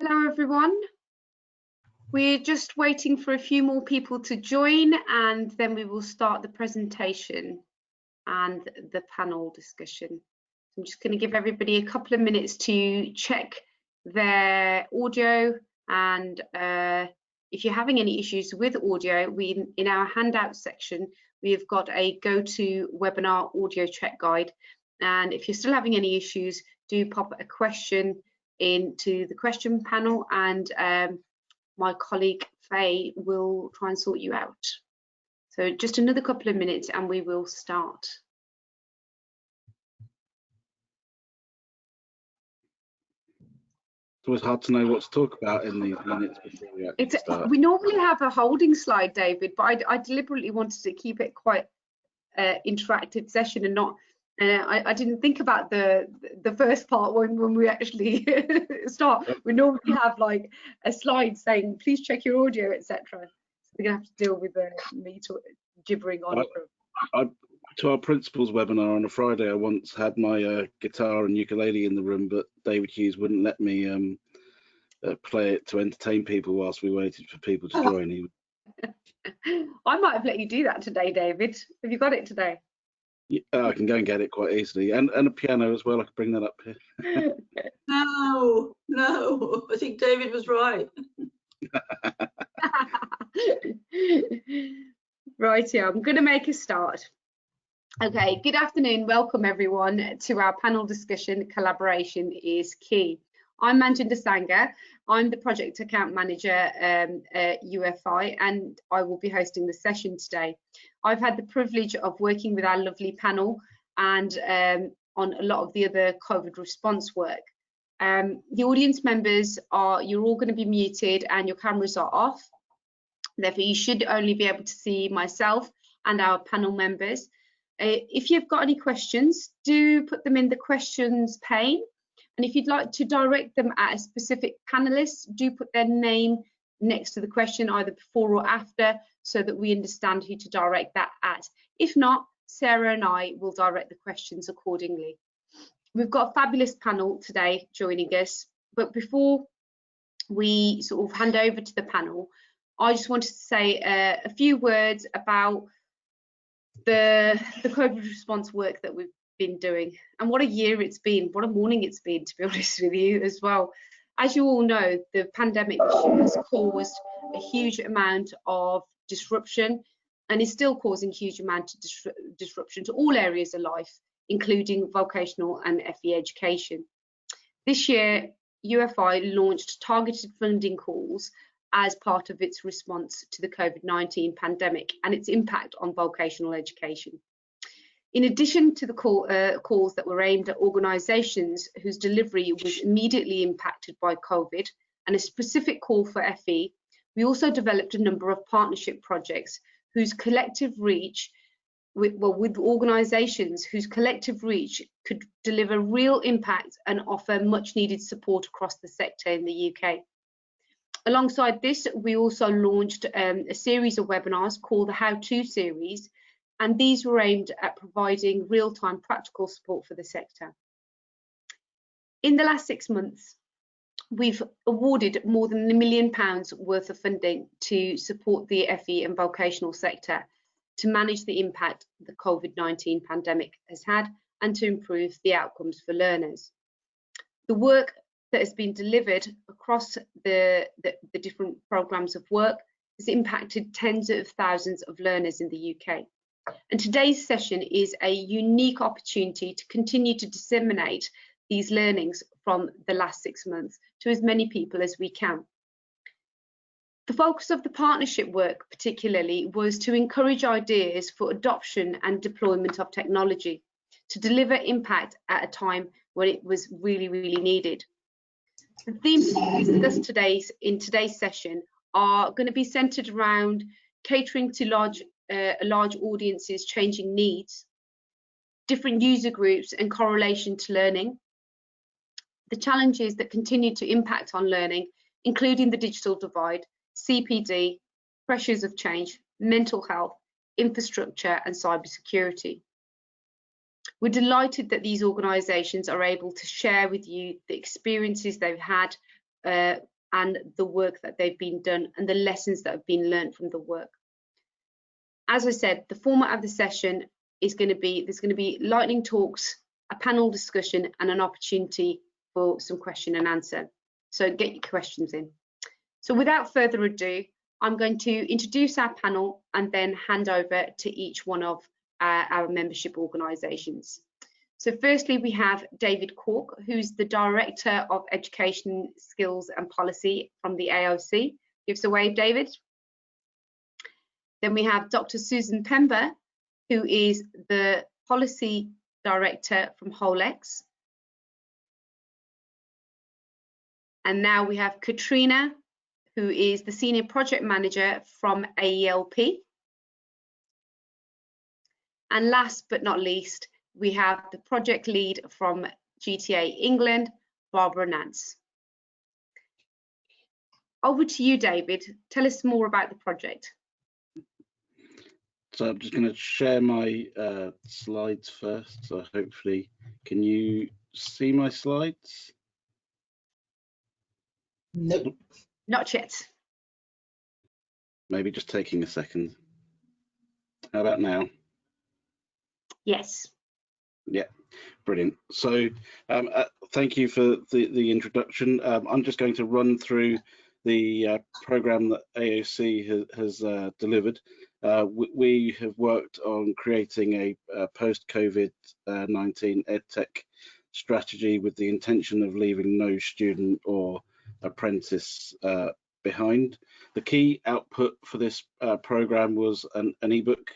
Hello everyone. We're just waiting for a few more people to join and then we will start the presentation and the panel discussion. I'm just going to give everybody a couple of minutes to check their audio, and if you're having any issues with audio, in our handout section we have got a GoToWebinar audio check guide, and if you're still having any issues, do pop a question into the question panel and my colleague Faye will try and sort you out. So just another couple of minutes and we will start. It's always hard to know what to talk about in these minutes before we actually start. We normally have a holding slide, David, but I deliberately wanted to keep it quite interactive session and not. I didn't think about the first part when we actually start. We normally have like a slide saying, please check your audio, etc. So we're gonna have to deal with me gibbering on. To our principal's webinar on a Friday, I once had my guitar and ukulele in the room, but David Hughes wouldn't let me play it to entertain people whilst we waited for people to join. I might have let you do that today, David. Have you got it today? Yeah, I can go and get it quite easily, and a piano as well. I could bring that up here. No, I think David was right. Right, yeah, I'm going to make a start. Okay, good afternoon. Welcome everyone to our panel discussion, Collaboration is Key. I'm Manjinder Sangha. I'm the Project Account Manager at UFI, and I will be hosting the session today. I've had the privilege of working with our lovely panel and on a lot of the other COVID response work. The audience members you're all going to be muted and your cameras are off. Therefore, you should only be able to see myself and our panel members. If you've got any questions, do put them in the questions pane. And if you'd like to direct them at a specific panelist, do put their name next to the question, either before or after, so that we understand who to direct that at. If not, Sarah and I will direct the questions accordingly. We've got a fabulous panel today joining us, but before we sort of hand over to the panel, I just wanted to say a few words about the COVID response work that we've been doing, and what a year it's been, what a morning it's been, to be honest with you as well. As you all know, the pandemic has caused a huge amount of disruption and is still causing a huge amount of disruption to all areas of life, including vocational and FE education. This year, UFI launched targeted funding calls as part of its response to the COVID-19 pandemic and its impact on vocational education. In addition to the calls that were aimed at organisations whose delivery was immediately impacted by COVID and a specific call for FE, we also developed a number of partnership projects whose collective reach, with organisations whose collective reach could deliver real impact and offer much needed support across the sector in the UK. Alongside this, we also launched a series of webinars called the How To series, and these were aimed at providing real-time practical support for the sector. In the last 6 months, we've awarded more than £1 million worth of funding to support the FE and vocational sector to manage the impact the COVID-19 pandemic has had and to improve the outcomes for learners. The work that has been delivered across the different programmes of work has impacted tens of thousands of learners in the UK. And today's session is a unique opportunity to continue to disseminate these learnings from the last 6 months to as many people as we can. The focus of the partnership work particularly was to encourage ideas for adoption and deployment of technology to deliver impact at a time when it was really, really needed. The themes discussed in today's session are going to be centred around catering to large audiences' changing needs, different user groups and correlation to learning, the challenges that continue to impact on learning, including the digital divide, CPD, pressures of change, mental health, infrastructure and cybersecurity. We're delighted that these organisations are able to share with you the experiences they've had and the work that they've been done and the lessons that have been learned from the work. As I said, the format of the session is going to be, there's going to be lightning talks, a panel discussion and an opportunity for some question and answer. So get your questions in. So without further ado, I'm going to introduce our panel and then hand over to each one of our membership organisations. So firstly, we have David Cork, who's the Director of Education, Skills and Policy from the AOC. Give us a wave, David. Then we have Dr. Susan Pember, who is the Policy Director from HOLEX. And now we have Katrina, who is the Senior Project Manager from AELP. And last but not least, we have the Project Lead from GTA England, Barbara Nance. Over to you, David. Tell us more about the project. So I'm just going to share my slides first. So hopefully, can you see my slides? Nope. Not yet. Maybe just taking a second. How about now? Yes. Yeah, brilliant. So thank you for the introduction. I'm just going to run through the program that AOC has delivered. We have worked on creating a post-COVID-19 EdTech strategy with the intention of leaving no student or apprentice behind. The key output for this program was an ebook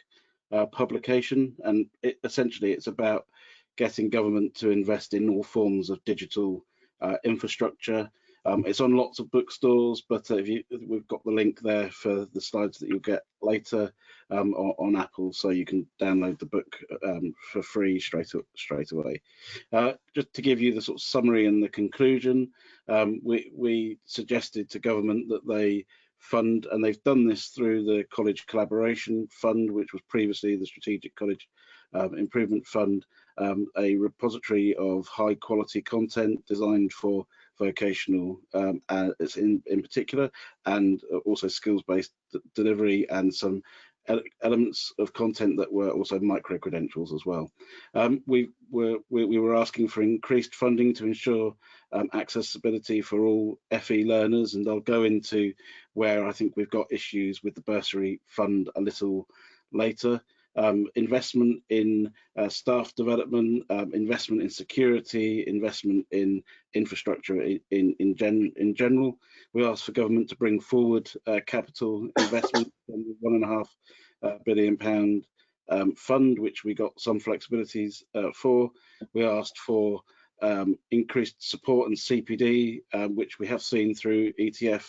publication, and essentially it's about getting government to invest in all forms of digital infrastructure. It's on lots of bookstores, but we've got the link there for the slides that you'll get later on Apple, so you can download the book for free straight away. Just to give you the sort of summary and the conclusion, we suggested to government that they fund, and they've done this through the College Collaboration Fund, which was previously the Strategic College Improvement Fund, a repository of high quality content designed for vocational in particular, and also skills-based delivery, and some elements of content that were also micro credentials as well. We were asking for increased funding to ensure accessibility for all FE learners, and I'll go into where I think we've got issues with the bursary fund a little later. Investment in staff development, investment in security, investment in infrastructure in general. We asked for government to bring forward capital investment from the £1.5 billion fund, which we got some flexibilities for. We asked for increased support and CPD, which we have seen through ETF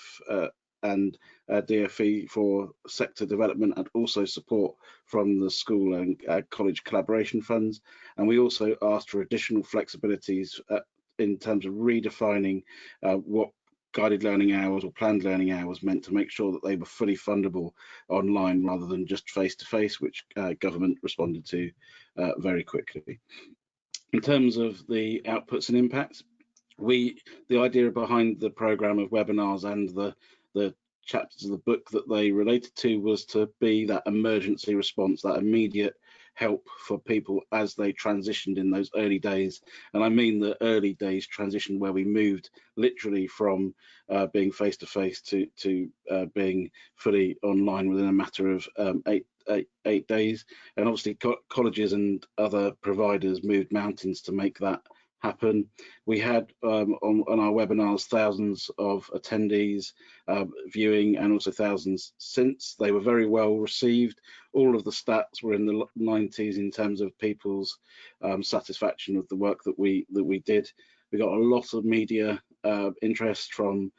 and DFE for sector development, and also support from the school and college collaboration funds. And we also asked for additional flexibilities in terms of redefining what guided learning hours or planned learning hours meant, to make sure that they were fully fundable online rather than just face-to-face, which government responded to very quickly. In terms of the outputs and impacts, the idea behind the programme of webinars and the chapters of the book that they related to was to be that emergency response, that immediate help for people as they transitioned in those early days. And I mean the early days transition where we moved literally from being face-to-face to being fully online within a matter of 8 days. And obviously colleges and other providers moved mountains to make that happen. We had on our webinars thousands of attendees viewing, and also thousands since. They were very well received. All of the stats were in the 90s in terms of people's satisfaction of the work that we did. We got a lot of media interest from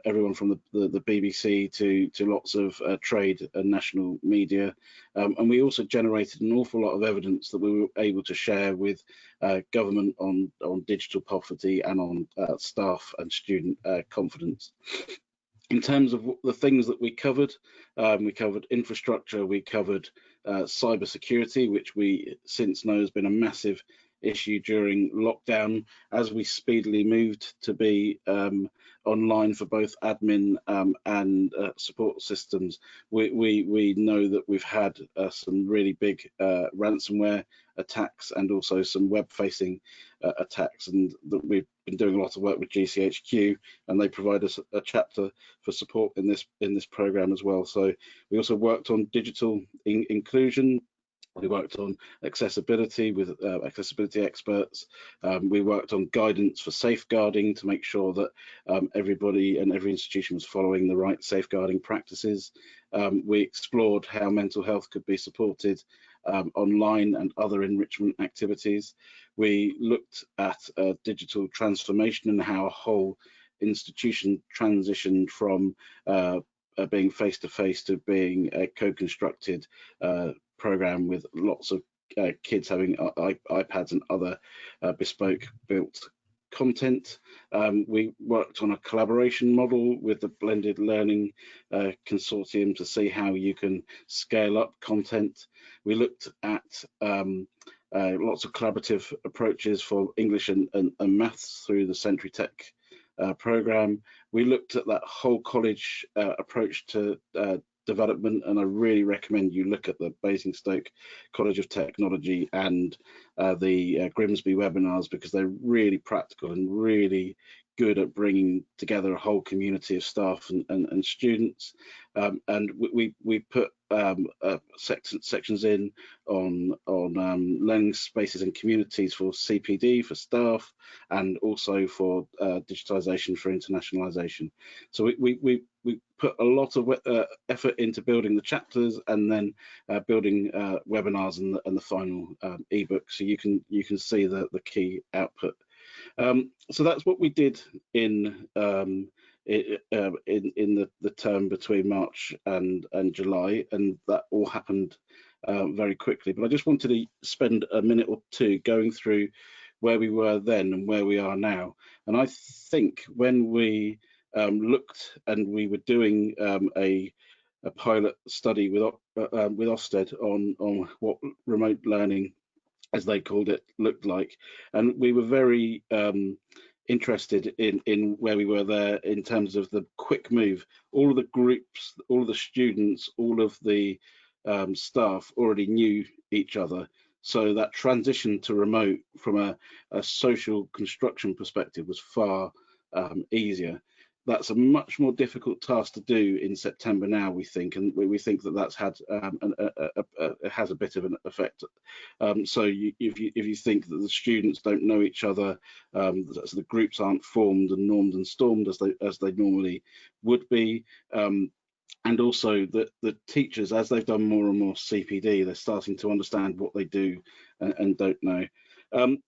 everyone from the BBC to lots of trade and national media, and we also generated an awful lot of evidence that we were able to share with government on digital poverty and on staff and student confidence. In terms of the things that we covered infrastructure, we covered cyber security, which we since know has been a massive issue during lockdown. As we speedily moved to be online for both admin and support systems, we know that we've had some really big ransomware attacks and also some web-facing attacks, and that we've been doing a lot of work with GCHQ, and they provide us a chapter for support in this program as well. So we also worked on digital inclusion. We worked on accessibility with accessibility experts. We worked on guidance for safeguarding to make sure that everybody and every institution was following the right safeguarding practices. We explored how mental health could be supported online and other enrichment activities. We looked at digital transformation and how a whole institution transitioned from being face-to-face to being a co-constructed program with lots of kids having iPads and other bespoke built content. We worked on a collaboration model with the Blended Learning Consortium to see how you can scale up content. We looked at lots of collaborative approaches for English and maths through the Century Tech program. We looked at that whole college approach to development, and I really recommend you look at the Basingstoke College of Technology and the Grimsby webinars, because they're really practical and really good at bringing together a whole community of staff and students. And we put sections in on learning spaces and communities for CPD for staff, and also for digitisation for internationalisation. So we put a lot of effort into building the chapters, and then building webinars and the final ebook, so you can see the key output. So that's what we did in the term between March and July, and that all happened very quickly. But I just wanted to spend a minute or two going through where we were then and where we are now. And I think when we looked and we were doing a pilot study with Ofsted on what remote learning, as they called it, looked like, and we were very interested in where we were there in terms of the quick move. All of the groups, all of the students, all of the staff already knew each other, so that transition to remote from a social construction perspective was far easier. That's a much more difficult task to do in September now, we think, and we think that that's had has a bit of an effect. So if you think that the students don't know each other, so the groups aren't formed and normed and stormed as they normally would be, and also the teachers, as they've done more and more CPD, they're starting to understand what they do and don't know.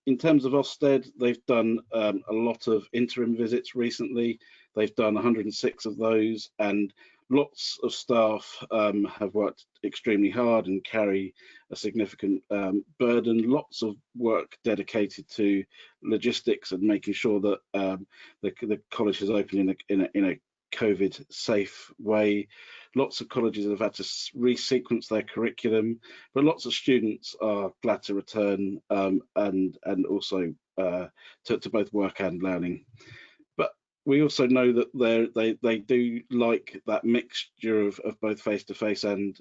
In terms of Ofsted, they've done a lot of interim visits recently. They've done 106 of those, and lots of staff have worked extremely hard and carry a significant burden. Lots of work dedicated to logistics and making sure that the college is open in a COVID safe way. Lots of colleges have had to resequence their curriculum, but lots of students are glad to return and also to both work and learning. But we also know that they do like that mixture of both face-to-face and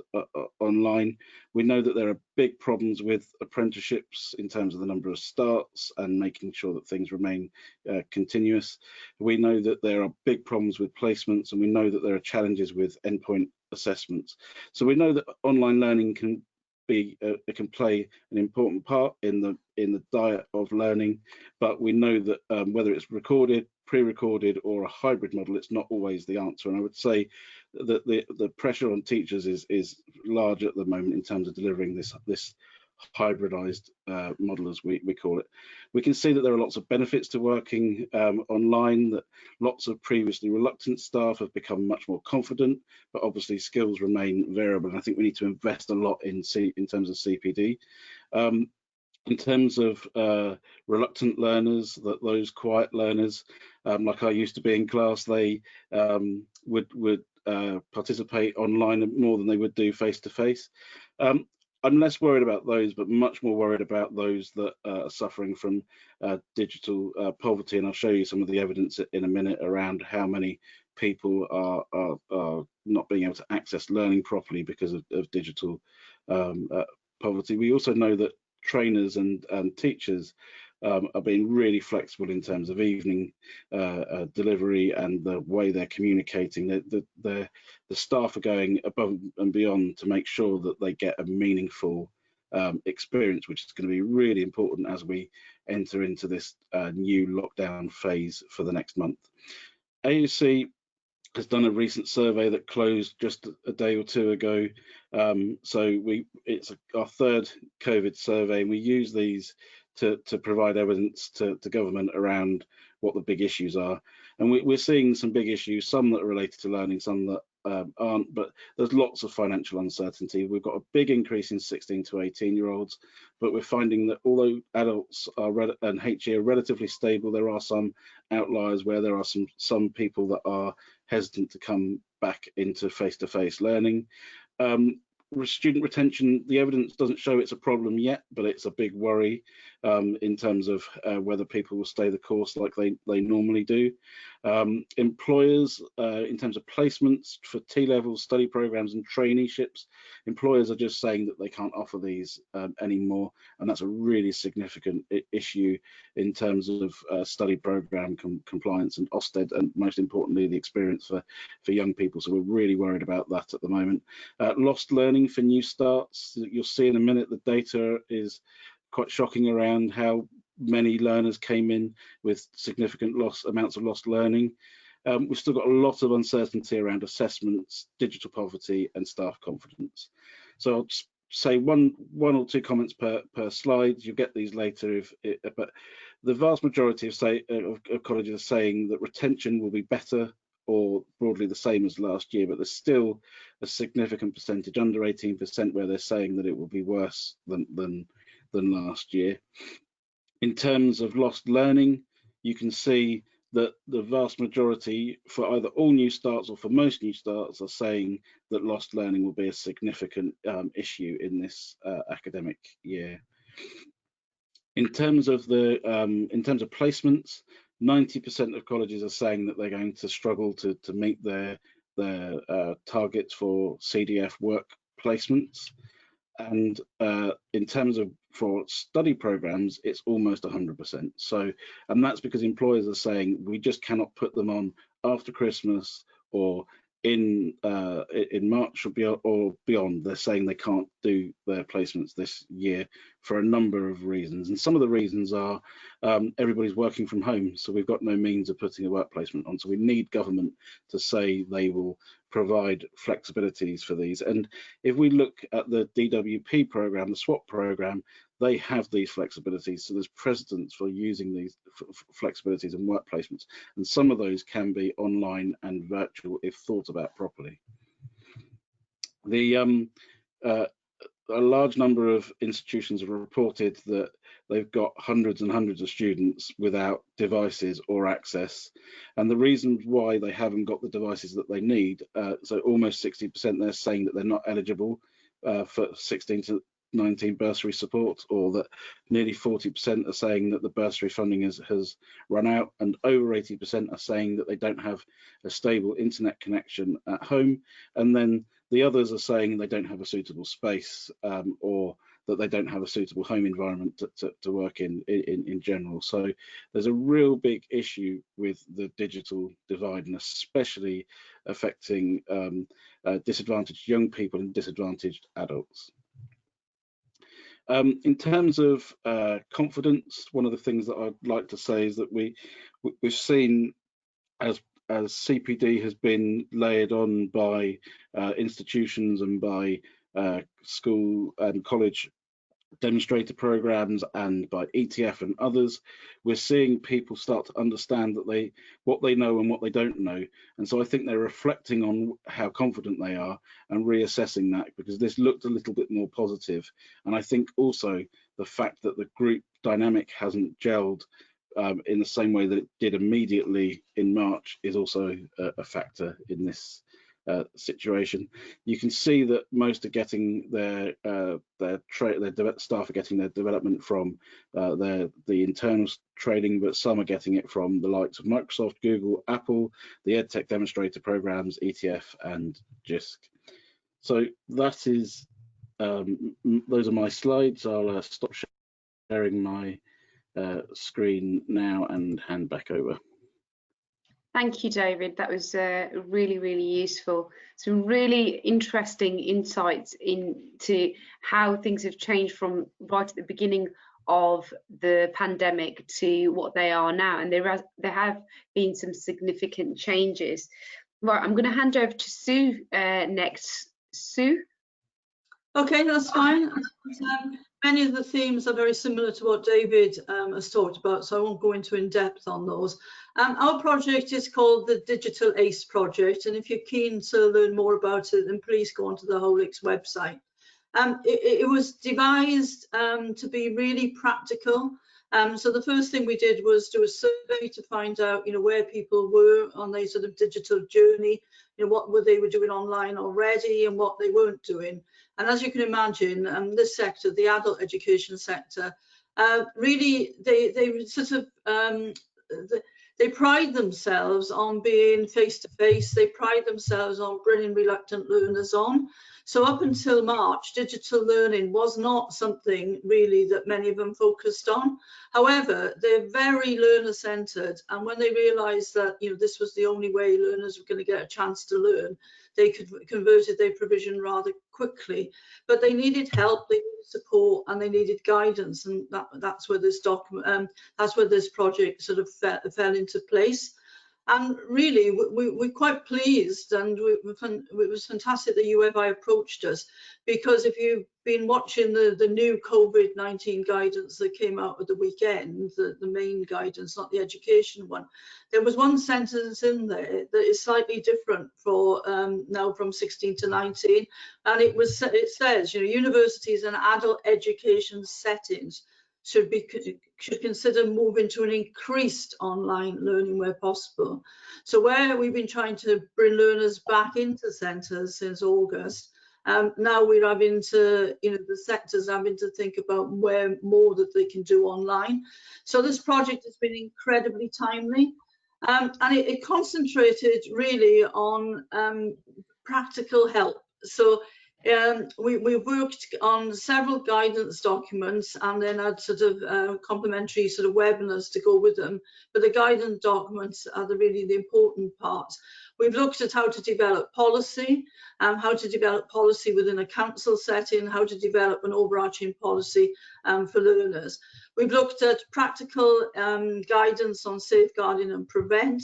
online. We know that there are big problems with apprenticeships in terms of the number of starts and making sure that things remain continuous. We know that there are big problems with placements, and we know that there are challenges with endpoint assessments. So we know that online learning can play an important part in the diet of learning, but we know that whether it's recorded, pre-recorded, or a hybrid model, it's not always the answer. And I would say that the pressure on teachers is large at the moment in terms of delivering this hybridized model, as we call it. We can see that there are lots of benefits to working online, that lots of previously reluctant staff have become much more confident, but obviously skills remain variable, and I think we need to invest a lot in terms of CPD. In terms of reluctant learners, those quiet learners, like I used to be in class, they would participate online more than they would do face-to-face. I'm less worried about those, but much more worried about those that are suffering from digital poverty. And I'll show you some of the evidence in a minute around how many people are not being able to access learning properly because of digital poverty. We also know that trainers and teachers are being really flexible in terms of evening delivery and the way they're communicating. The staff are going above and beyond to make sure that they get a meaningful experience, which is going to be really important as we enter into this new lockdown phase for the next month. AUC has done a recent survey that closed just a day or two ago. So it's our third COVID survey, and we use these to provide evidence to government around what the big issues are. And we're seeing some big issues, some that are related to learning, some that aren't, but there's lots of financial uncertainty. We've got a big increase in 16 to 18-year-olds, but we're finding that although adults and HE are relatively stable, there are some outliers where there are some people that are hesitant to come back into face-to-face learning. Student retention, the evidence doesn't show it's a problem yet, but it's a big worry in terms of whether people will stay the course like they normally do. Employers, in terms of placements for T-level study programs and traineeships, employers are just saying that they can't offer these anymore, and that's a really significant issue in terms of study program compliance and Ofsted, and most importantly the experience for young people. So we're really worried about that at the moment. Lost learning for new starts, you'll see in a minute the data is quite shocking around how many learners came in with significant amounts of lost learning. We've still got a lot of uncertainty around assessments, digital poverty and staff confidence. So I'll say one or two comments per slide. You'll get these later, but the vast majority of colleges are saying that retention will be better or broadly the same as last year, but there's still a significant percentage, under 18%, where they're saying that it will be worse than last year. In terms of lost learning, you can see that the vast majority, for either all new starts or for most new starts, are saying that lost learning will be a significant issue in this academic year. In terms of placements, 90% of colleges are saying that they're going to struggle to meet their targets for CDF work placements. And in terms of for study programs, it's almost 100%. So, and that's because employers are saying we just cannot put them on after Christmas or in March or beyond. They're saying they can't do their placements this year for a number of reasons, and some of the reasons are everybody's working from home, so we've got no means of putting a work placement on. So we need government to say they will provide flexibilities for these. And if we look at the DWP program, the SWAP program, they have these flexibilities. So there's precedence for using these flexibilities and work placements, and some of those can be online and virtual if thought about properly. A large number of institutions have reported that they've got hundreds and hundreds of students without devices or access, and the reasons why they haven't got the devices that they need, so almost 60% they're saying that they're not eligible for 16 to 19 bursary support, or that nearly 40% are saying that the bursary funding has run out, and over 80% are saying that they don't have a stable internet connection at home, and then the others are saying they don't have a suitable space or that they don't have a suitable home environment to work in general. So there's a real big issue with the digital divide, and especially affecting disadvantaged young people and disadvantaged adults. In terms of confidence, one of the things that I'd like to say is that we've seen as CPD has been layered on by institutions and by school and college demonstrator programs and by ETF and others, we're seeing people start to understand that what they know and what they don't know. And so I think they're reflecting on how confident they are and reassessing that, because this looked a little bit more positive. And I think also the fact that the group dynamic hasn't gelled in the same way that it did immediately in March is also a factor in this situation. You can see that most are getting their staff are getting their development from the internal training, but some are getting it from the likes of Microsoft, Google, Apple, the EdTech demonstrator programs, ETF, and JISC. So that is those are my slides. I'll stop sharing my screen now and hand back over. Thank you, David. That was really, really useful. Some really interesting insights into how things have changed from right at the beginning of the pandemic to what they are now. And there have been some significant changes. Right, I'm going to hand over to Sue next. Sue? Okay, that's fine. Many of the themes are very similar to what David has talked about, so I won't go into in depth on those. Our project is called the Digital ACE Project, and if you're keen to learn more about it, then please go onto the Holix website. It was devised to be really practical. So the first thing we did was do a survey to find out, where people were on their sort of digital journey, what they were doing online already and what they weren't doing. And as you can imagine, this sector, the adult education sector, really they sort of they pride themselves on being face-to-face. They pride themselves on bringing reluctant learners on. So up until March, digital learning was not something really that many of them focused on. However, they're very learner-centered, and when they realized that this was the only way learners were going to get a chance to learn, they converted their provision rather quickly. But they needed help, they needed support, and they needed guidance, and that's where this document, that's where this project sort of fell into place. And really, we're quite pleased, and it was fantastic that UFI approached us, because if you've been watching the new COVID-19 guidance that came out at the weekend, the main guidance, not the education one, there was one sentence in there that is slightly different for now from 16 to 19, and it says, universities and adult education settings should consider moving to an increased online learning where possible. So where we've been trying to bring learners back into centres since August, now we're having to, the sectors having to think about where more that they can do online. So this project has been incredibly timely, and it concentrated really on practical help. So we worked on several guidance documents, and then had sort of complementary sort of webinars to go with them. But the guidance documents are really the important part. We've looked at how to develop policy, within a council setting, how to develop an overarching policy for learners. We've looked at practical guidance on safeguarding and prevent.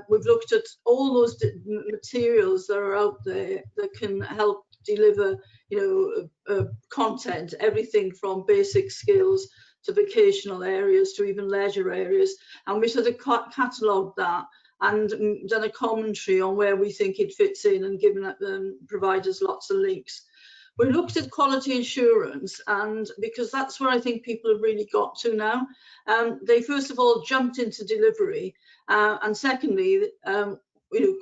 We've looked at all those materials that are out there that can help deliver, content, everything from basic skills to vocational areas to even leisure areas. And we sort of catalogued that and done a commentary on where we think it fits in, and given providers lots of links. We looked at quality assurance, and because that's where I think people have really got to now. They first of all jumped into delivery, and secondly,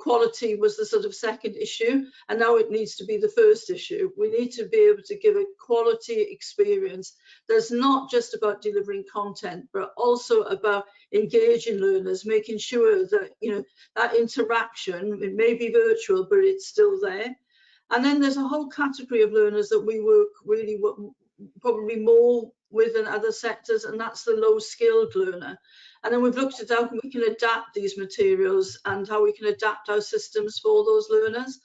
quality was the sort of second issue, and now it needs to be the first issue. We need to be able to give a quality experience that's not just about delivering content, but also about engaging learners, making sure that that interaction, it may be virtual, but it's still there. And then there's a whole category of learners that we work really probably more with than other sectors, and that's the low-skilled learner. And then we've looked at how we can adapt these materials and how we can adapt our systems for those learners.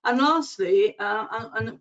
And lastly, and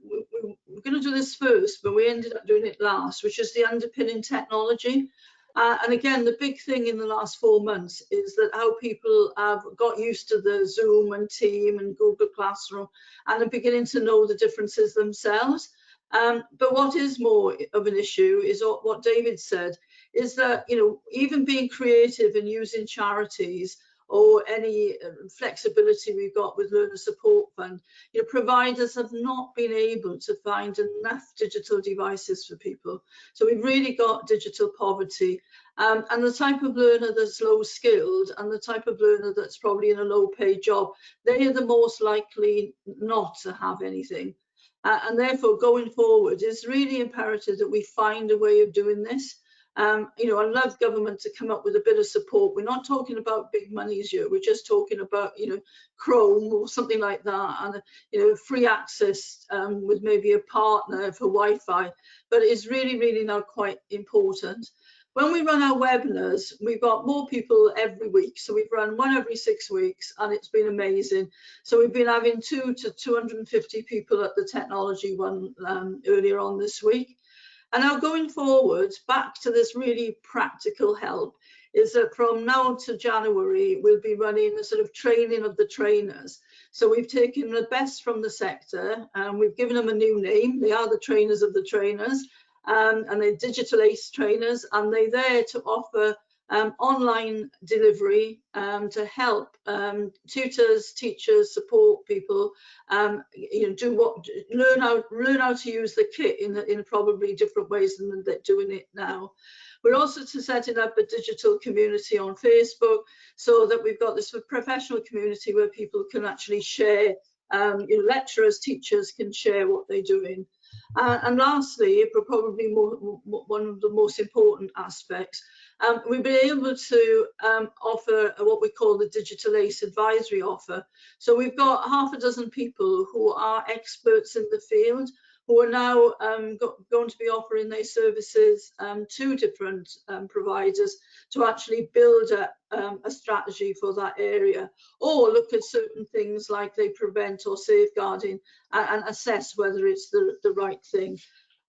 we're going to do this first, but we ended up doing it last, which is the underpinning technology. And again, the big thing in the last 4 months is that how people have got used to the Zoom and Team and Google Classroom, and are beginning to know the differences themselves. But what is more of an issue is what David said, is that even being creative and using charities or any flexibility we've got with Learner Support Fund, you know, providers have not been able to find enough digital devices for people. So we've really got digital poverty. And the type of learner that's low skilled and the type of learner that's probably in a low paid job, they are the most likely not to have anything. And therefore, going forward, it's really imperative that we find a way of doing this. You know, I love government to come up with a bit of support. We're not talking about big monies here. We're just talking about, you know, Chrome or something like that, and, you know, free access with maybe a partner for Wi-Fi. But it's really, really now quite important. When we run our webinars, we've got more people every week. So we've run one every 6 weeks, and it's been amazing. So we've been having 200 to 250 people at the technology one earlier on this week. And now going forward, back to this really practical help, is that from now to January, we'll be running a sort of training of the trainers. So we've taken the best from the sector and we've given them a new name. They are the trainers of the trainers, and they're digital ACE trainers, and they're there to offer online delivery to help tutors, teachers, support people, you know, learn how to use the kit in probably different ways than they're doing it now. We're also setting up a digital community on Facebook, so that we've got this professional community where people can actually share, you know, lecturers, teachers can share what they're doing. And lastly, probably one of the most important aspects, we've been able to offer what we call the Digital ACE Advisory Offer. So we've got half a dozen people who are experts in the field, who are now going to be offering their services to different providers to actually build a strategy for that area, or look at certain things like they prevent or safeguarding and assess whether it's the right thing.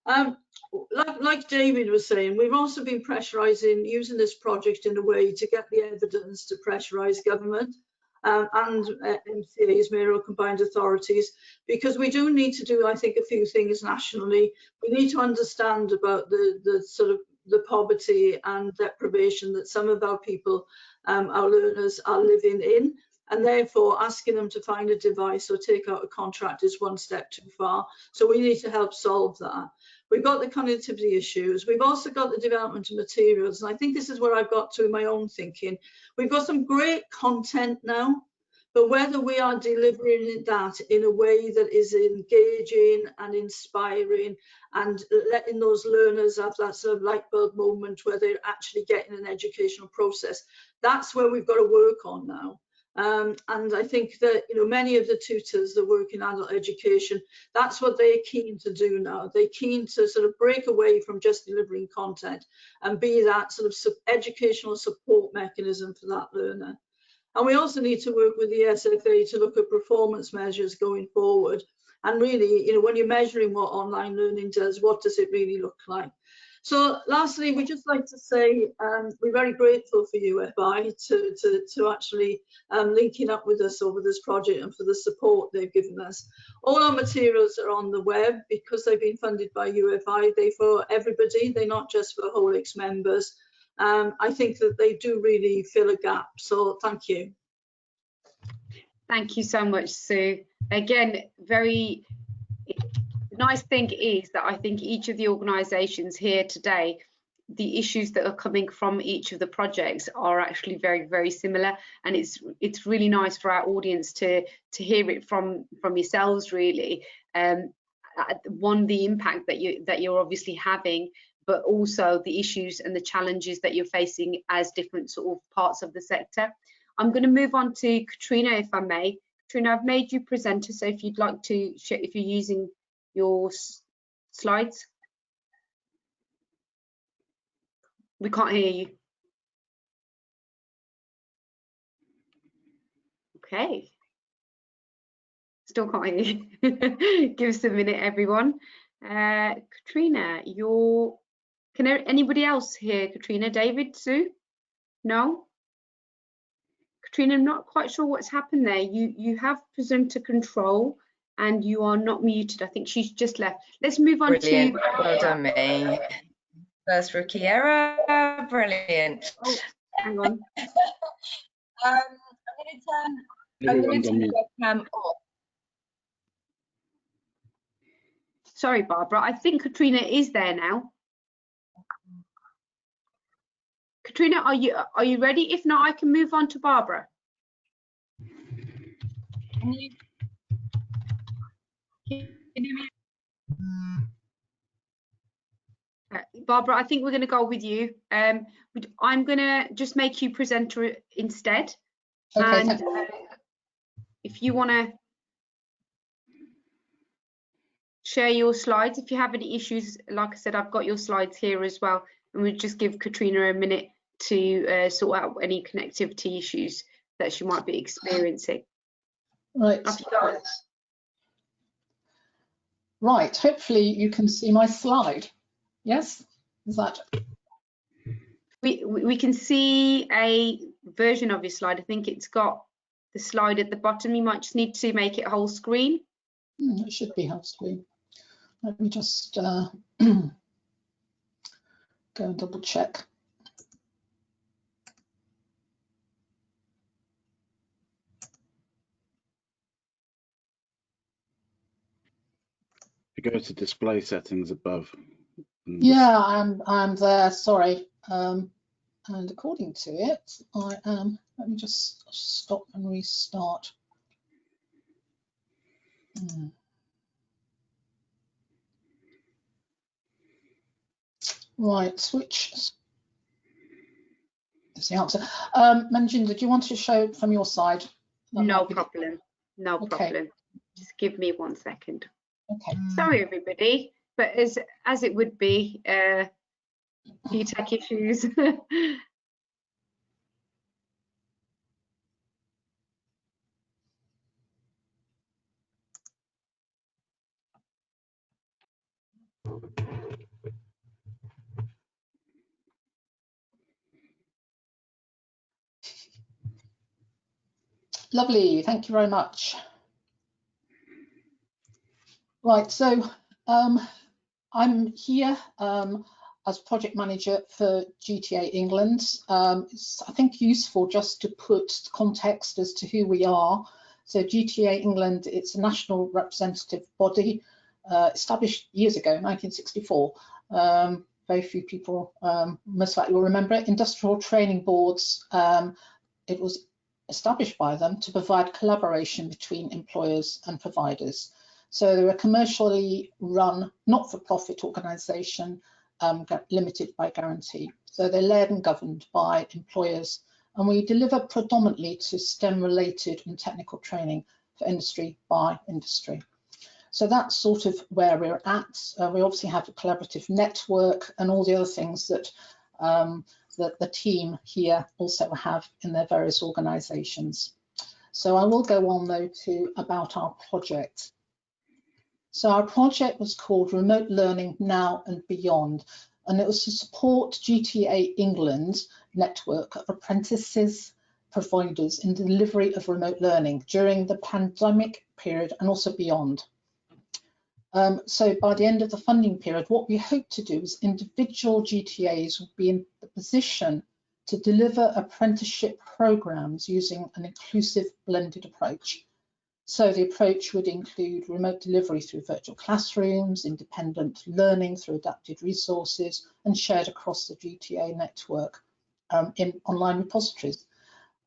Like David was saying, we've also been pressurising, using this project in a way to get the evidence to pressurise government and MCAs, mayoral combined authorities, because we do need to do, I think, a few things nationally. We need to understand about the sort of the poverty and deprivation that some of our people, our learners, are living in, and therefore asking them to find a device or take out a contract is one step too far. So we need to help solve that. We've got the connectivity issues. We've also got the development of materials. And I think this is where I've got to in my own thinking. We've got some great content now, but whether we are delivering that in a way that is engaging and inspiring and letting those learners have that sort of light bulb moment where they're actually getting an educational process, that's where we've got to work on now. And I think that, you know, many of the tutors that work in adult education, that's what they're keen to do now. They're keen to sort of break away from just delivering content and be that sort of educational support mechanism for that learner. And we also need to work with the SFA to look at performance measures going forward. And really, you know, when you're measuring what online learning does, what does it really look like? So lastly, we just like to say we're very grateful for UFI to actually linking up with us over this project and for the support they've given us. All our materials are on the web because they've been funded by UFI. They're for everybody, they're not just for HOLIX members. I think that they do really fill a gap, so thank you. Thank you so much, Sue. Again, very nice thing is that I think each of the organisations here today, the issues that are coming from each of the projects are actually very, very similar, and it's really nice for our audience to hear it from yourselves, really. One, the impact that you're obviously having, but also the issues and the challenges that you're facing as different sort of parts of the sector. I'm going to move on to Katrina, if I may. Katrina, I've made you presenter, so if you'd like to share, if you're using your slides. We can't hear you. Okay. Still can't hear you. Give us a minute, everyone. Katrina, can anybody else hear Katrina? David, Sue? No? Katrina, I'm not quite sure what's happened there. You have presenter control and you are not muted. I think she's just left. Let's move on. Brilliant. To well done, me. First rookie error. Brilliant. Oh, hang on. I'm going Everyone's to on turn mute. the webcam off. Sorry, Barbara. I think Katrina is there now. Katrina, are you ready? If not, I can move on to Barbara. Can you hear me? Barbara, I think we're going to go with you. I'm going to just make you presenter instead. Okay, And thank you. if you want to share your slides, if you have any issues, like I said, I've got your slides here as well. And we'll just give Katrina a minute to sort out any connectivity issues that she might be experiencing. Right. Off you go. Right, hopefully you can see my slide. Yes, is that? We can see a version of your slide. I think it's got the slide at the bottom. You might just need to make it whole screen. It should be whole screen. Let me just go and double check. If you go to display settings above. Yeah, I'm there. Sorry. And according to it, I am. Let me just stop and restart. Right, which is the answer. Manjinder, do you want to show it from your side? No problem. No Okay. problem. Just give me 1 second. Okay. Sorry, everybody, but as it would be, few tech issues. Lovely, thank you very much. Right, so I'm here as project manager for GTA England. It's, I think, useful just to put context as to who we are. So GTA England, it's a national representative body established years ago, 1964. Very few people most likely will remember it. Industrial training boards, it was established by them to provide collaboration between employers and providers. So they're a commercially run, not-for-profit organisation, limited by guarantee. So they're led and governed by employers, and we deliver predominantly to STEM-related and technical training for industry by industry. So that's sort of where we're at. We obviously have a collaborative network and all the other things that that the team here also have in their various organisations. So I will go on though to about our project. So our project was called Remote Learning Now and Beyond, and it was to support GTA England's network of apprentices providers in the delivery of remote learning during the pandemic period and also beyond. So by the end of the funding period, what we hope to do is individual GTAs will be in the position to deliver apprenticeship programs using an inclusive blended approach. So the approach would include remote delivery through virtual classrooms, independent learning through adapted resources, and shared across the GTA network in online repositories.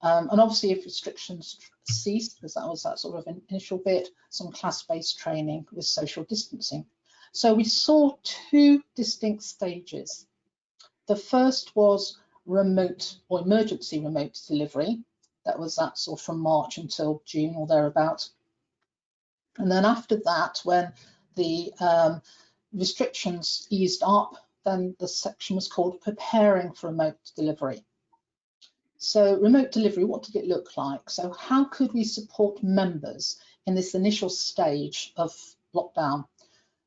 And obviously, if restrictions cease, because that was that sort of initial bit, some class-based training with social distancing. So we saw two distinct stages. The first was remote or emergency remote delivery. That was that sort of from March until June or thereabouts. And then after that, when the restrictions eased up, then the section was called Preparing for Remote Delivery. So remote delivery, what did it look like? So how could we support members in this initial stage of lockdown?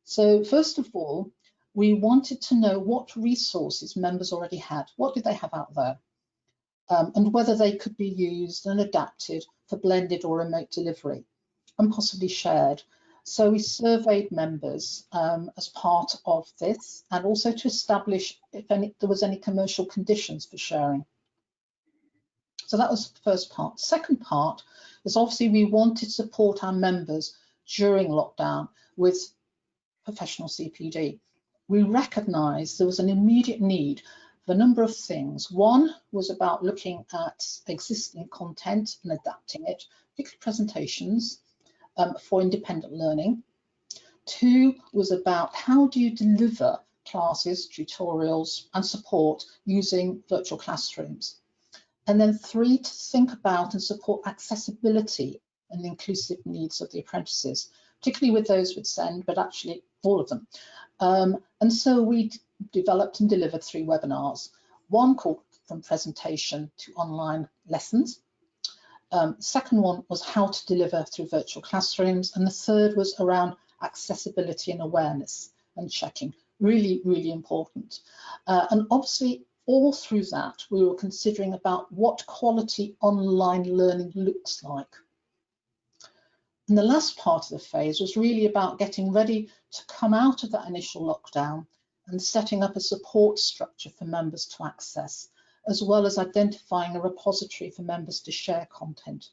So first of all, we wanted to know what resources members already had. What did they have out there? And whether they could be used and adapted for blended or remote delivery and possibly shared. So we surveyed members as part of this, and also to establish if there was any commercial conditions for sharing. So that was the first part. Second part is obviously we wanted to support our members during lockdown with professional CPD. We recognised there was an immediate need for a number of things. One was about looking at existing content and adapting it, particularly presentations for independent learning. Two was about how do you deliver classes, tutorials and support using virtual classrooms. And then three, to think about and support accessibility and inclusive needs of the apprentices, particularly with those with SEND, but actually all of them. And so we developed and delivered 3 webinars, one called From Presentation to Online Lessons. Second one was how to deliver through virtual classrooms. And the third was around accessibility and awareness and checking, really, really important. And obviously all through that, we were considering about what quality online learning looks like. And the last part of the phase was really about getting ready to come out of that initial lockdown and setting up a support structure for members to access, as well as identifying a repository for members to share content.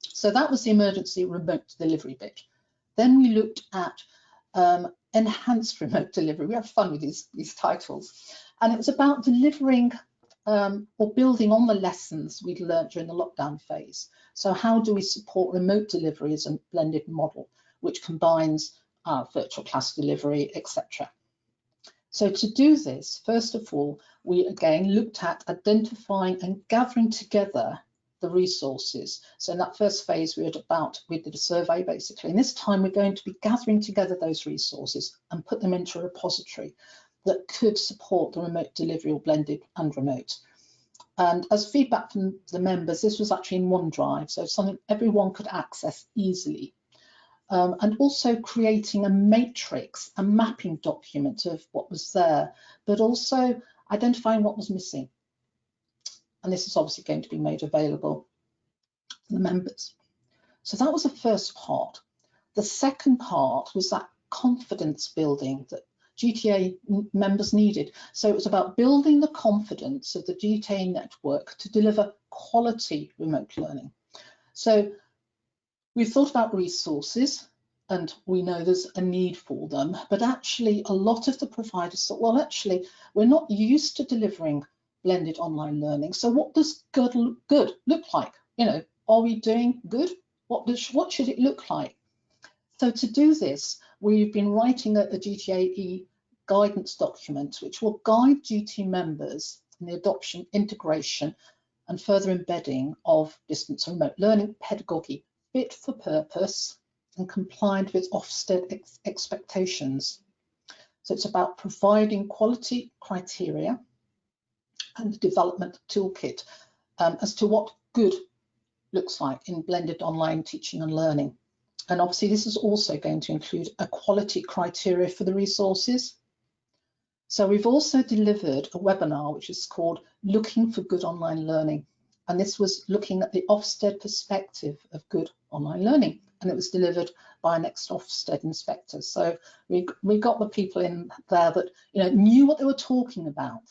So that was the emergency remote delivery bit. Then we looked at enhanced remote delivery. We have fun with these titles. And it was about delivering or building on the lessons we'd learned during the lockdown phase. So how do we support remote delivery as a blended model, which combines virtual class delivery, etc. So to do this, first of all, we again looked at identifying and gathering together the resources. So in that first phase, we did a survey basically, and this time we're going to be gathering together those resources and put them into a repository that could support the remote delivery or blended and remote. And as feedback from the members, this was actually in OneDrive, so something everyone could access easily. And also creating a matrix, a mapping document of what was there, but also identifying what was missing. And this is obviously going to be made available to the members. So that was the first part. The second part was that confidence building that GTA members needed. So it was about building the confidence of the GTA network to deliver quality remote learning. So we've thought about resources, and we know there's a need for them, but actually a lot of the providers thought, well, actually, we're not used to delivering blended online learning. So what does good look like? You know, are we doing good? What should it look like? So to do this, we've been writing a GTAE guidance document, which will guide GT members in the adoption, integration, and further embedding of distance and remote learning pedagogy fit for purpose and compliant with Ofsted expectations. So it's about providing quality criteria and the development toolkit as to what good looks like in blended online teaching and learning. And obviously this is also going to include a quality criteria for the resources. So we've also delivered a webinar which is called Looking for Good Online Learning. And this was looking at the Ofsted perspective of good online learning. And it was delivered by an ex-Ofsted inspector. So we got the people in there that knew what they were talking about.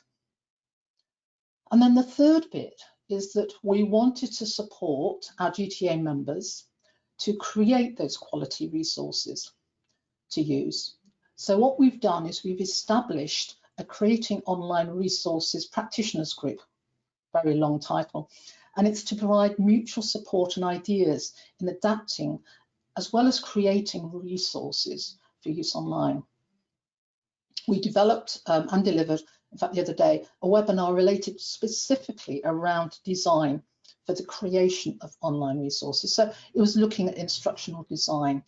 And then the third bit is that we wanted to support our GTA members to create those quality resources to use. So what we've done is we've established a Creating Online Resources Practitioners Group, very long title, and it's to provide mutual support and ideas in adapting as well as creating resources for use online. We developed and delivered, in fact the other day, a webinar related specifically around design for the creation of online resources. So it was looking at instructional design,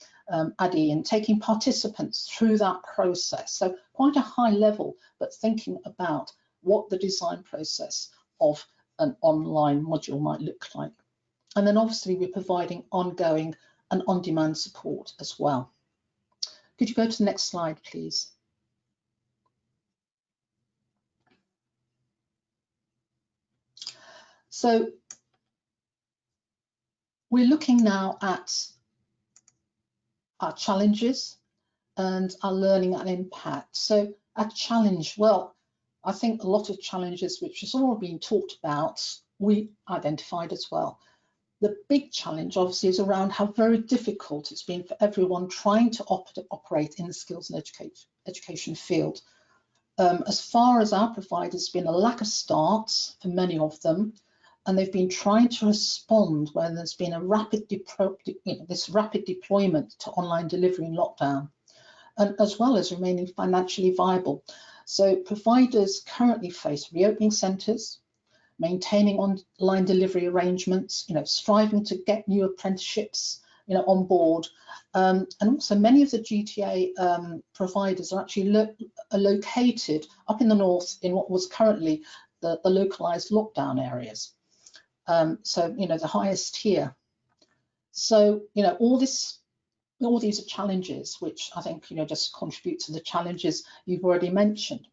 ADDIE, and taking participants through that process. So quite a high level, but thinking about what the design process of an online module might look like. And then obviously we're providing ongoing and on-demand support as well. Could you go to the next slide, please? So we're looking now at our challenges and our learning and impact. So a challenge, well, I think a lot of challenges which has all been talked about we identified as well. The big challenge obviously is around how very difficult it's been for everyone trying to operate in the skills and education field. As far as our providers, there's been a lack of starts for many of them, and they've been trying to respond when there's been a rapid deployment to online delivery in lockdown, and as well as remaining financially viable. So providers currently face reopening centres, maintaining online delivery arrangements, striving to get new apprenticeships, on board, and also many of the GTA providers are actually located up in the north in what was currently the localised lockdown areas. So the highest tier. So all these are challenges which I think just contribute to the challenges you've already mentioned.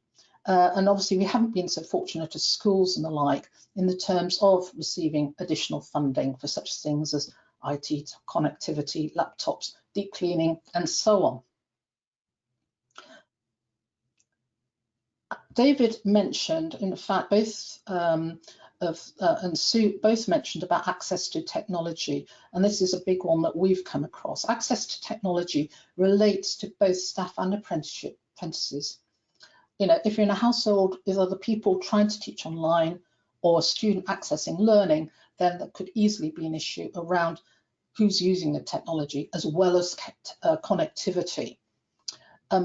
And obviously we haven't been so fortunate as schools and the like in the terms of receiving additional funding for such things as IT connectivity, laptops, deep cleaning, and so on. David mentioned, in fact, both and Sue both mentioned about access to technology, and this is a big one that we've come across. Access to technology relates to both staff and apprentices. If you're in a household with other people trying to teach online or a student accessing learning, then that could easily be an issue around who's using the technology as well as connectivity.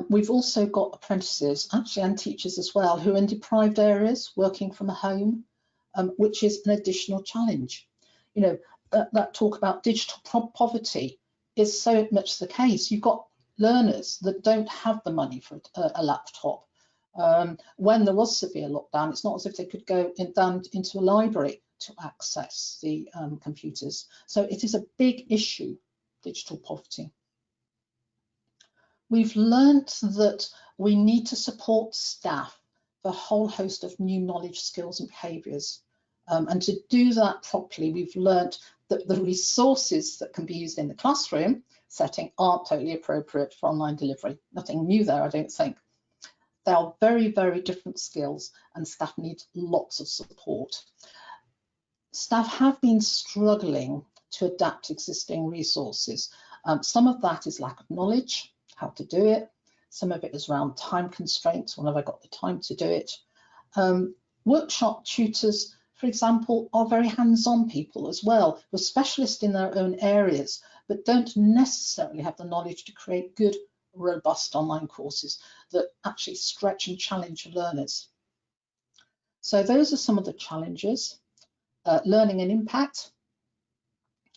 We've also got apprentices, actually, and teachers as well, who are in deprived areas working from home, which is an additional challenge. That talk about digital poverty is so much the case. You've got learners that don't have the money for a laptop. When there was severe lockdown, it's not as if they could go down into a library to access the computers. So it is a big issue, digital poverty. We've learned that we need to support staff for a whole host of new knowledge, skills and behaviours. And to do that properly, we've learned that the resources that can be used in the classroom setting aren't totally appropriate for online delivery. Nothing new there, I don't think. They are very, very different skills and staff need lots of support. Staff have been struggling to adapt existing resources. Some of that is lack of knowledge, how to do it. Some of it is around time constraints, when have I got the time to do it. Workshop tutors, for example, are very hands-on people as well, who are specialists in their own areas, but don't necessarily have the knowledge to create good, robust online courses that actually stretch and challenge learners. So those are some of the challenges. Learning and impact.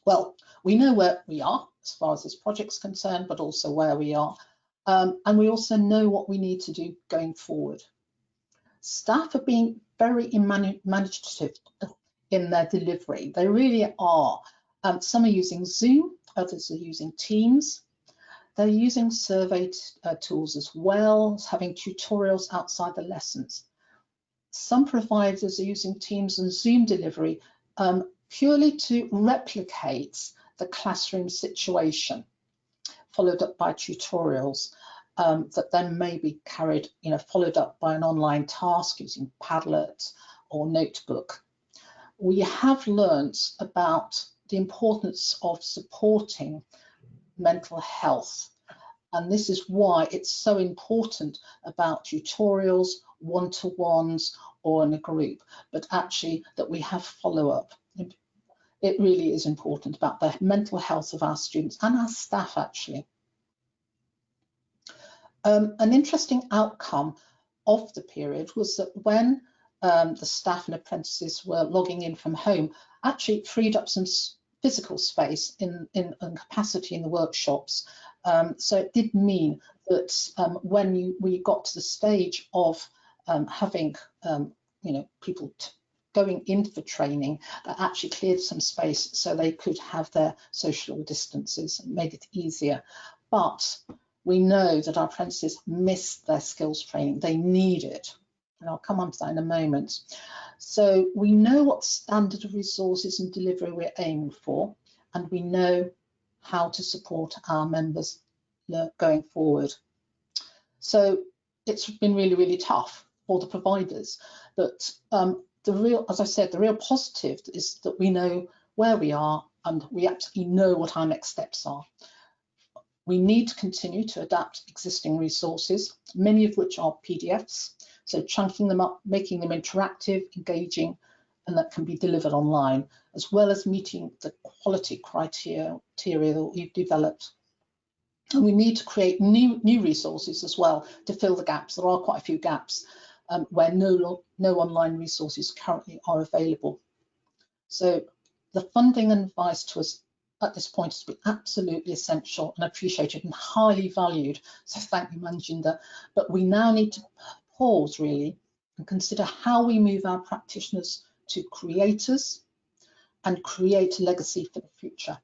Well, we know where we are as far as this project's concerned, but also where we are. And we also know what we need to do going forward. Staff are being very imaginative in their delivery. They really are. Some are using Zoom, others are using Teams. They're using survey tools as well, having tutorials outside the lessons. Some providers are using Teams and Zoom delivery purely to replicate the classroom situation, followed up by tutorials that then may be carried, followed up by an online task using Padlet or Notebook. We have learned about the importance of supporting mental health. And this is why it's so important about tutorials, one-to-ones, or in a group, but actually that we have follow-up. It really is important about the mental health of our students and our staff, actually. An interesting outcome of the period was that when the staff and apprentices were logging in from home, actually it freed up some physical space in capacity in the workshops. So it did mean that when we got to the stage of having people going in for training, that actually cleared some space so they could have their social distances and made it easier. But we know that our apprentices miss their skills training. They need it. And I'll come on to that in a moment. So we know what standard of resources and delivery we're aiming for, and we know how to support our members going forward. So it's been really, really tough for the providers, but as I said, the real positive is that we know where we are and we absolutely know what our next steps are. We need to continue to adapt existing resources, many of which are PDFs, so chunking them up, making them interactive, engaging, and that can be delivered online, as well as meeting the quality criteria that we've developed. And we need to create new resources as well to fill the gaps. There are quite a few gaps where no online resources currently are available. So the funding and advice to us at this point has been absolutely essential and appreciated and highly valued. So thank you, Manjinder. But we now need to pause really and consider how we move our practitioners to creators and create a legacy for the future.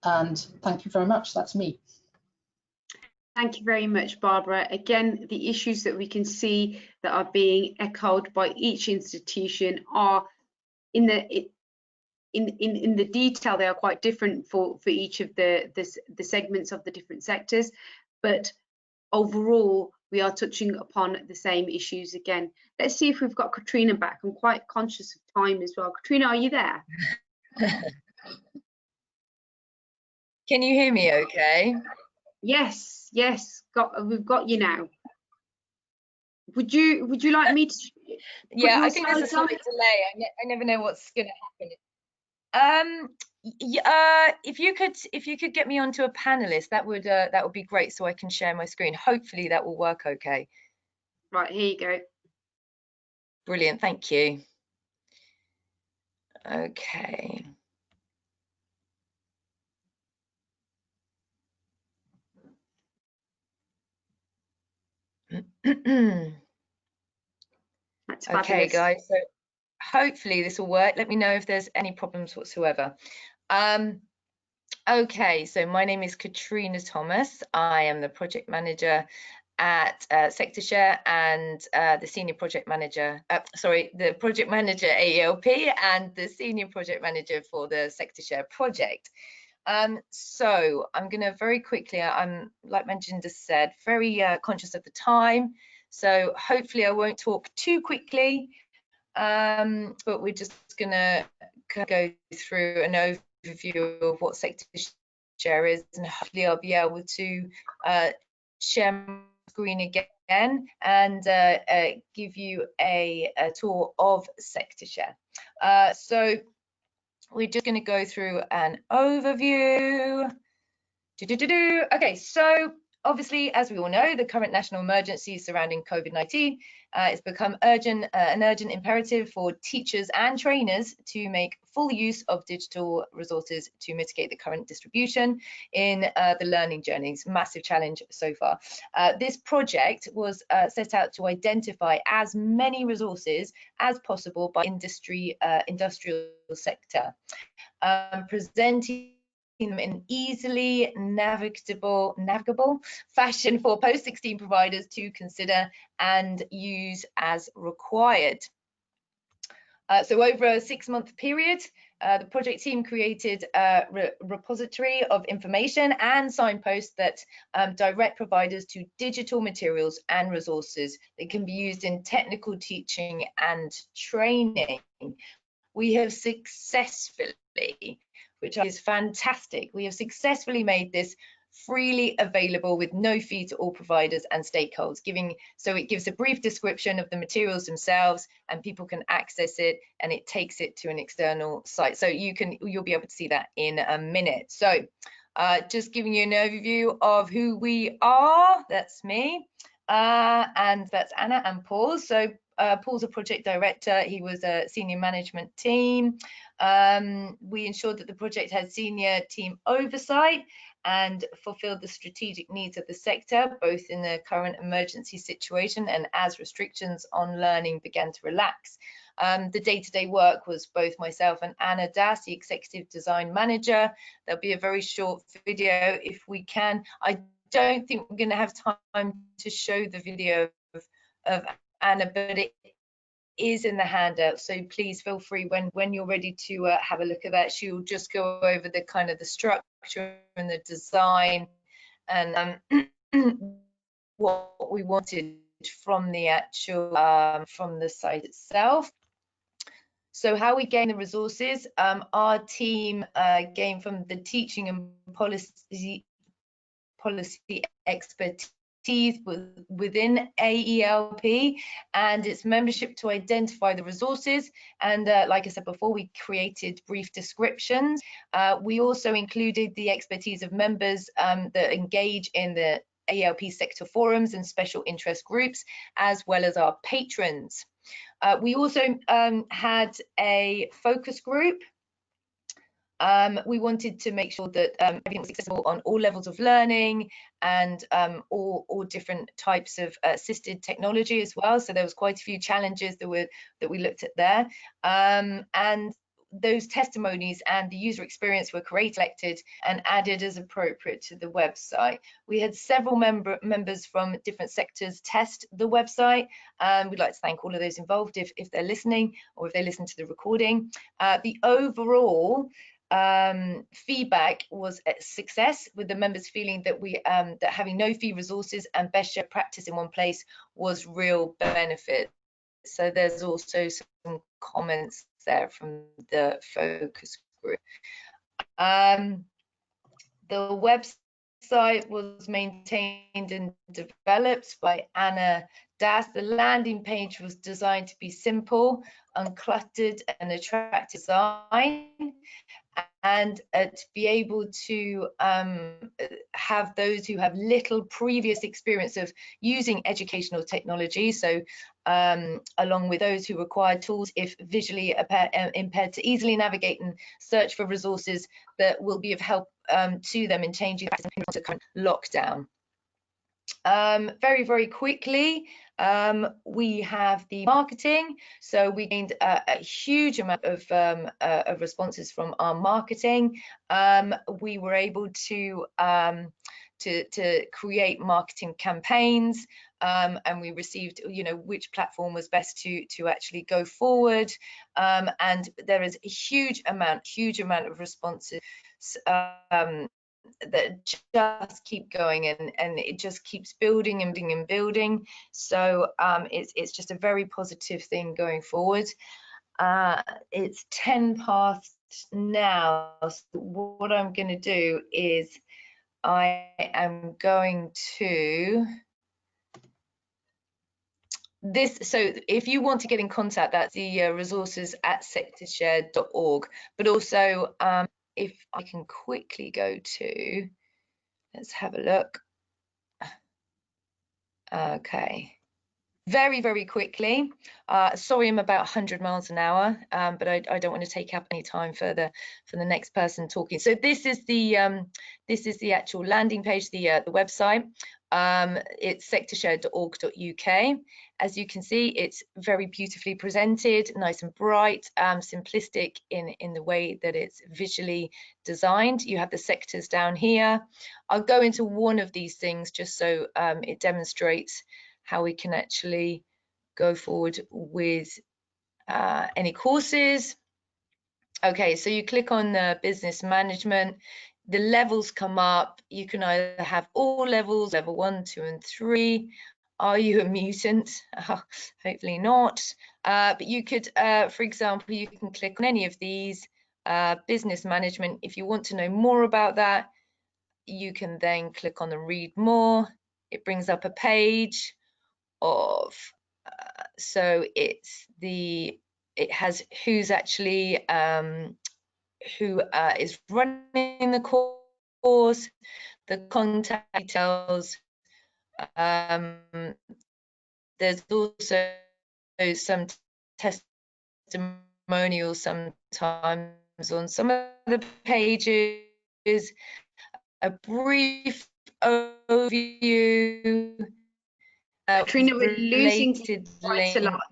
And thank you very much. That's me. Thank you very much, Barbara. Again, the issues that we can see that are being echoed by each institution are in the detail. They are quite different for each of the segments of the different sectors, but overall we are touching upon the same issues again. Let's see if we've got Katrina back. I'm quite conscious of time as well. Katrina, are you there? Can you hear me okay? Yes, we've got you now. Would you like me to? Yeah, I think there's a slight delay. I never know what's going to happen. If you could get me onto a panelist, that would be great, so I can share my screen. Hopefully that will work okay. Right, here you go. Brilliant, thank you. Okay. That's okay, fabulous. guys. So hopefully this will work. Let me know if there's any problems whatsoever. Okay, so my name is Katrina Thomas. I am the project manager at SectorShare and the senior project manager, the project manager at AELP and the senior project manager for the SectorShare project. So I'm going to very quickly, I'm, like Manjinder said, very conscious of the time. So hopefully I won't talk too quickly, but we're just going to go through an overview of what SectorShare is, and hopefully I'll be able to share my screen again and give you a tour of SectorShare. So we're just going to go through an overview. Okay, so obviously, as we all know, the current national emergency surrounding COVID-19 has become an urgent imperative for teachers and trainers to make full use of digital resources to mitigate the current distribution in the learning journeys. Massive challenge so far. This project was set out to identify as many resources as possible by industrial sector, presenting them in easily navigable fashion for post-16 providers to consider and use as required. So over a 6-month period, the project team created a repository of information and signposts that direct providers to digital materials and resources that can be used in technical teaching and training. We have successfully, which is fantastic, we have successfully made this freely available with no fee to all providers and stakeholders, so it gives a brief description of the materials themselves and people can access it, and it takes it to an external site. So you'll be able to see that in a minute. So just giving you an overview of who we are. That's me, and that's Anna and Paul. So Paul's a project director. He was a senior management team. We ensured that the project had senior team oversight and fulfilled the strategic needs of the sector, both in the current emergency situation and as restrictions on learning began to relax. The day-to-day work was both myself and Anna Das, the executive design manager. There'll be a very short video if we can. I don't think we're going to have time to show the video of Anna, but it is in the handout, so please feel free when you're ready to have a look at that. She'll just go over the kind of the structure and the design and what we wanted from the actual from the site itself. So how we gain the resources, our team gain from the teaching and policy expertise within AELP and its membership to identify the resources. And like I said before, we created brief descriptions. We also included the expertise of members that engage in the AELP sector forums and special interest groups, as well as our patrons. We also had a focus group. We wanted to make sure that everything was accessible on all levels of learning and all different types of assisted technology as well. So there was quite a few challenges that we looked at there. And those testimonies and the user experience were collected and added as appropriate to the website. We had several members from different sectors test the website. We'd like to thank all of those involved if they're listening or if they listen to the recording. The overall feedback was a success, with the members feeling that that having no fee resources and best shared practice in one place was real benefit. So there's also some comments there from the focus group. The website was maintained and developed by Anna Das. The landing page was designed to be simple, uncluttered, and attractive design, and to be able to have those who have little previous experience of using educational technology, so along with those who require tools if visually impaired, to easily navigate and search for resources that will be of help to them in changing the current lockdown. Very, very quickly, we have the marketing. So we gained a huge amount of responses from our marketing. We were able to create marketing campaigns, and we received, which platform was best to actually go forward. And there is a huge amount of responses that just keep going, and it just keeps building and building and building. So it's just a very positive thing going forward. It's 10 past now. So what I'm going to do is I am going to so if you want to get in contact, that's the resources at sectorshare.org. But also, if I can quickly go to, let's have a look. Okay, very, very quickly. Sorry, I'm about 100 miles an hour, but I don't want to take up any time further for the next person talking. So this is the actual landing page, the website. It's sectorshare.org.uk. As you can see, it's very beautifully presented, nice and bright, simplistic in the way that it's visually designed. You have the sectors down here. I'll go into one of these things just so it demonstrates how we can actually go forward with any courses. Okay, so you click on the business management. The levels come up. You can either have all levels, level 1, 2, and 3. Are you a mutant? Hopefully not. But you could, for example, you can click on any of these. Business management. If you want to know more about that, you can then click on the read more. It brings up a page of, so it has who's actually who is running the course, the contact details. There's also some testimonials sometimes on some of the pages, a brief overview, Katrina, we're losing quite a lot.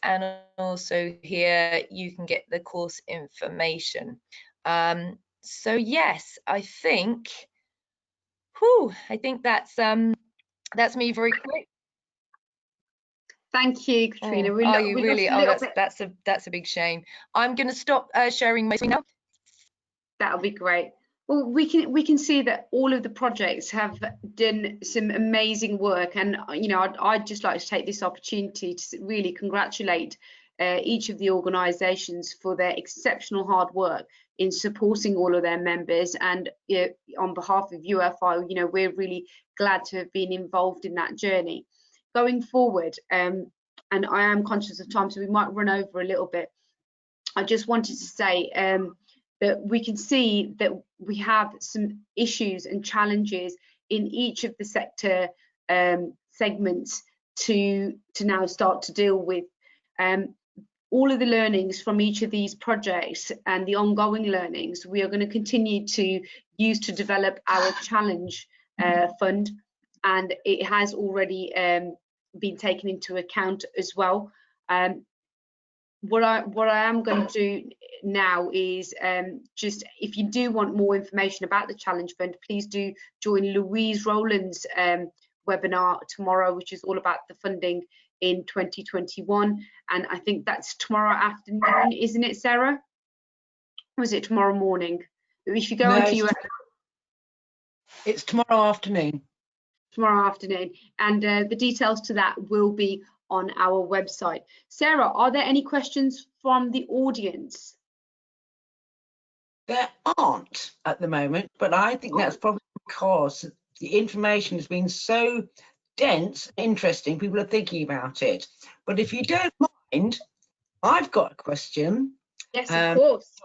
And also here you can get the course information. So yes, I think that's me very quick. Thank you, Katrina. Are you really? Oh, that's a big shame. I'm going to stop sharing my screen now. That'll be great. Well, we can see that all of the projects have done some amazing work, and I'd just like to take this opportunity to really congratulate each of the organisations for their exceptional hard work in supporting all of their members. And on behalf of UFI, we're really glad to have been involved in that journey. Going forward, and I am conscious of time, so we might run over a little bit. I just wanted to say that we can see that we have some issues and challenges in each of the sector segments to now start to deal with. All of the learnings from each of these projects and the ongoing learnings we are going to continue to use to develop our challenge fund, and it has already been taken into account as well. What I am going to do now is just, if you do want more information about the challenge fund, please do join Louise Rowland's webinar tomorrow, which is all about the funding in 2021, and I think that's tomorrow afternoon, isn't it, Sarah? Or is it tomorrow morning? If you go into it's tomorrow afternoon. Tomorrow afternoon, and the details to that will be on our website. Sarah, are there any questions from the audience? There aren't at the moment, but I think that's probably because the information has been so dense, interesting, people are thinking about it. But if you don't mind, I've got a question. Yes, of course. So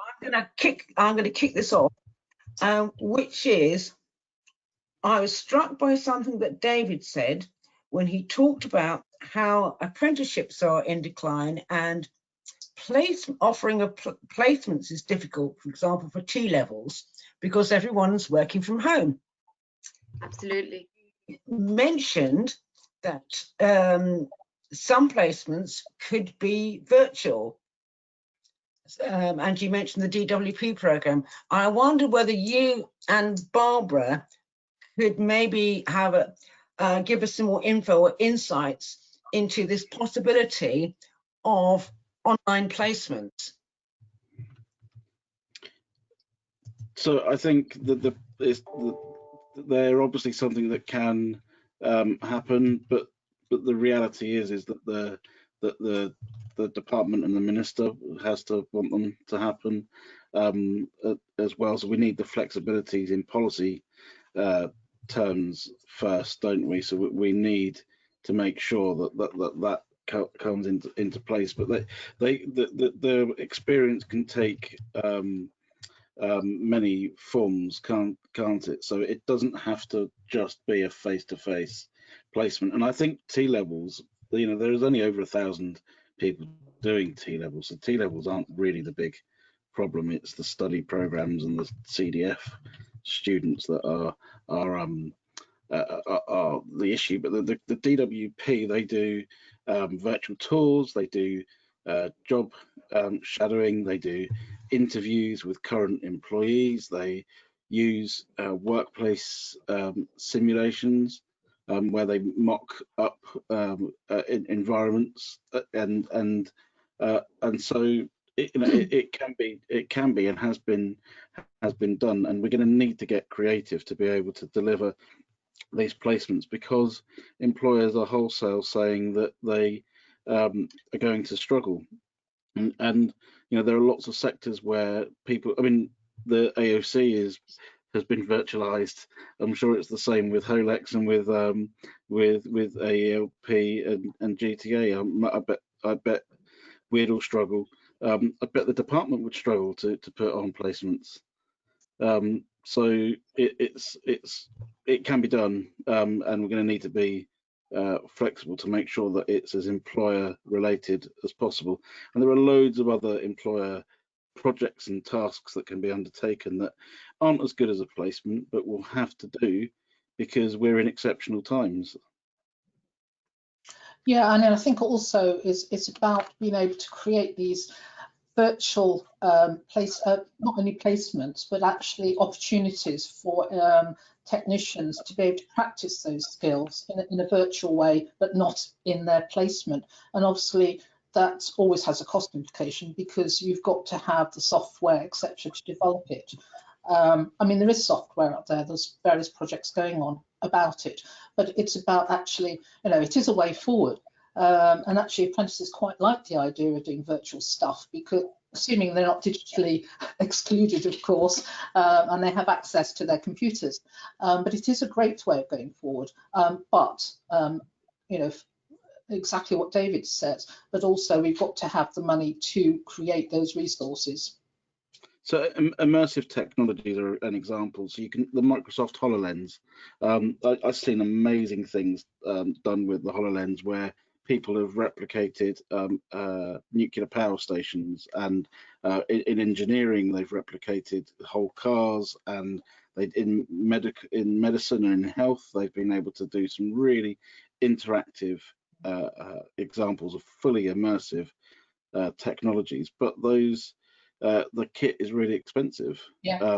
I'm going to kick this off, which is, I was struck by something that David said when he talked about how apprenticeships are in decline and offering of placements is difficult, for example, for T-levels, because everyone's working from home. Absolutely. Mentioned that some placements could be virtual, and you mentioned the DWP program. I wonder whether you and Barbara could maybe have give us some more info or insights into this possibility of online placements. So I think that they're obviously something that can happen, but the reality is that the department and the minister has to want them to happen as well. So we need the flexibilities in policy terms first, don't we? So we need to make sure that comes into place. But the experience can take many forms, can't it? So it doesn't have to just be a face-to-face placement. And I think T-levels, there's only over 1,000 people doing T-levels. So T-levels aren't really the big problem. It's the study programs and the CDF students that are the issue. But the DWP, they do virtual tours, they do job shadowing, they do interviews with current employees, they use workplace simulations where they mock up environments, and so it can be and has been done, and we're going to need to get creative to be able to deliver these placements, because employers are wholesale saying that they are going to struggle, and there are lots of sectors where people, the AOC has been virtualized. I'm sure it's the same with HOLEX and with AELP and GTA. I bet we'd all struggle. I bet the department would struggle to put on placements. So it can be done, and we're going to need to be flexible to make sure that it's as employer related as possible. And there are loads of other employer projects and tasks that can be undertaken that aren't as good as a placement, but we'll have to do because we're in exceptional times. Yeah, and I think also it's about being able to create these virtual not only placements, but actually opportunities for technicians to be able to practice those skills in a virtual way, but not in their placement. And obviously that always has a cost implication, because you've got to have the software, etc., to develop it. There is software out there, there's various projects going on about it, but it's about actually, it is a way forward. And actually apprentices quite like the idea of doing virtual stuff, because assuming they're not digitally excluded, of course, and they have access to their computers. But it is a great way of going forward. You know, exactly what David says, but also we've got to have the money to create those resources. So immersive technologies are an example. So you can, the Microsoft HoloLens, I've seen amazing things done with the HoloLens where people have replicated nuclear power stations, and in engineering they've replicated whole cars, and in medicine and in health they've been able to do some really interactive examples of fully immersive technologies. But those the kit is really expensive, Yeah.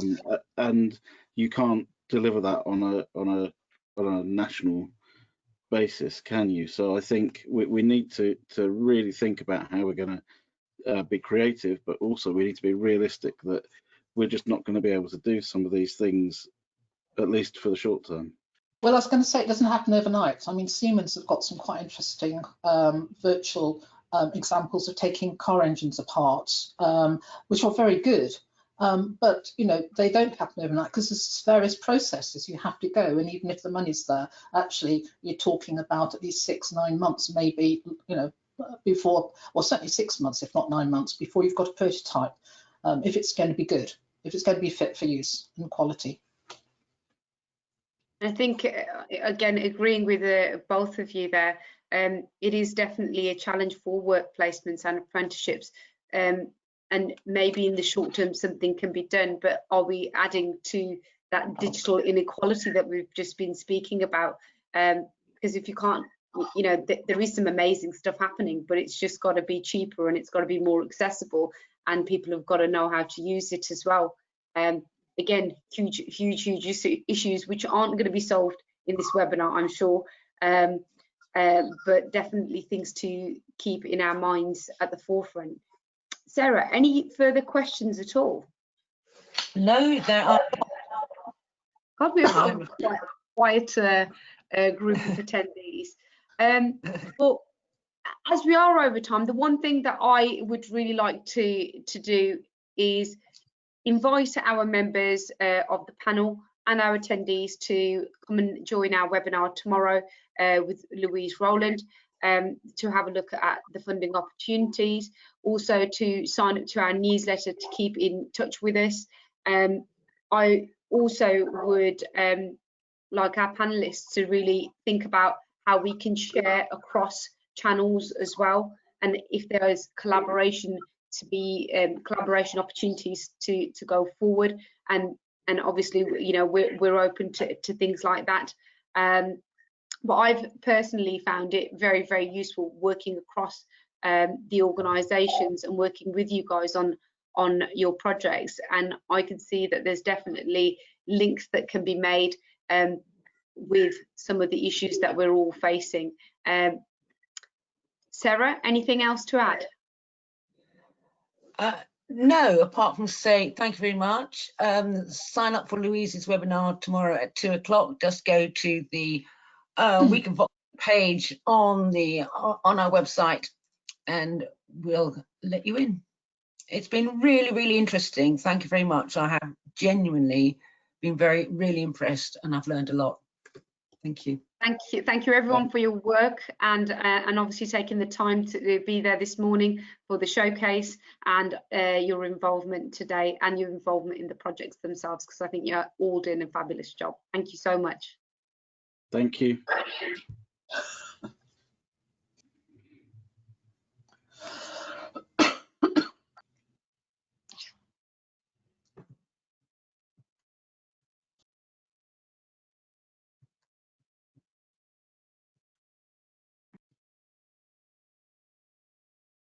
and you can't deliver that on a national basis, can you? So I think we need to really think about how we're going to be creative, but also we need to be realistic that we're just not going to be able to do some of these things, at least for the short term. Well, I was going to say it doesn't happen overnight. I mean, Siemens have got some quite interesting virtual examples of taking car engines apart, which are very good. But you know, they don't happen overnight because there's various processes you have to go, and even if the money's there, actually you're talking about at least 6-9 months, maybe, you know, before, or certainly 6 months, if not 9 months, before you've got a prototype, if it's going to be good, if it's going to be fit for use and quality. I think, again, agreeing with both of you there, it is definitely a challenge for work placements and apprenticeships. And maybe in the short term something can be done, but are we adding to that digital inequality that we've just been speaking about? Because if you can't, you know, there is some amazing stuff happening, but it's just got to be cheaper and it's got to be more accessible, and people have got to know how to use it as well. Again, huge issues which aren't going to be solved in this webinar, I'm sure, but definitely things to keep in our minds at the forefront. Sarah, any further questions at all? No, there are. God, we've got quite a group of attendees. Well, as we are over time, the one thing that I would really like to do is invite our members of the panel and our attendees to come and join our webinar tomorrow with Louise Rowland, to have a look at the funding opportunities, also to sign up to our newsletter to keep in touch with us. I also would like our panelists to really think about how we can share across channels as well, and if there is collaboration to be collaboration opportunities to go forward, and obviously, you know, we're open to things like that. But I've personally found it very, very useful working across the organisations and working with you guys on your projects, and I can see that there's definitely links that can be made with some of the issues that we're all facing. Sarah, anything else to add? No, apart from say thank you very much. Sign up for Louise's webinar tomorrow at 2 o'clock. Just go to the Week of VocTech page on our website, and we'll let you in. It's been really, really interesting. Thank you very much. I have genuinely been really impressed, and I've learned a lot. Thank you. Thank you everyone for your work, and obviously taking the time to be there this morning for the showcase, and your involvement today and your involvement in the projects themselves, because I think you're all doing a fabulous job. Thank you so much. Thank you.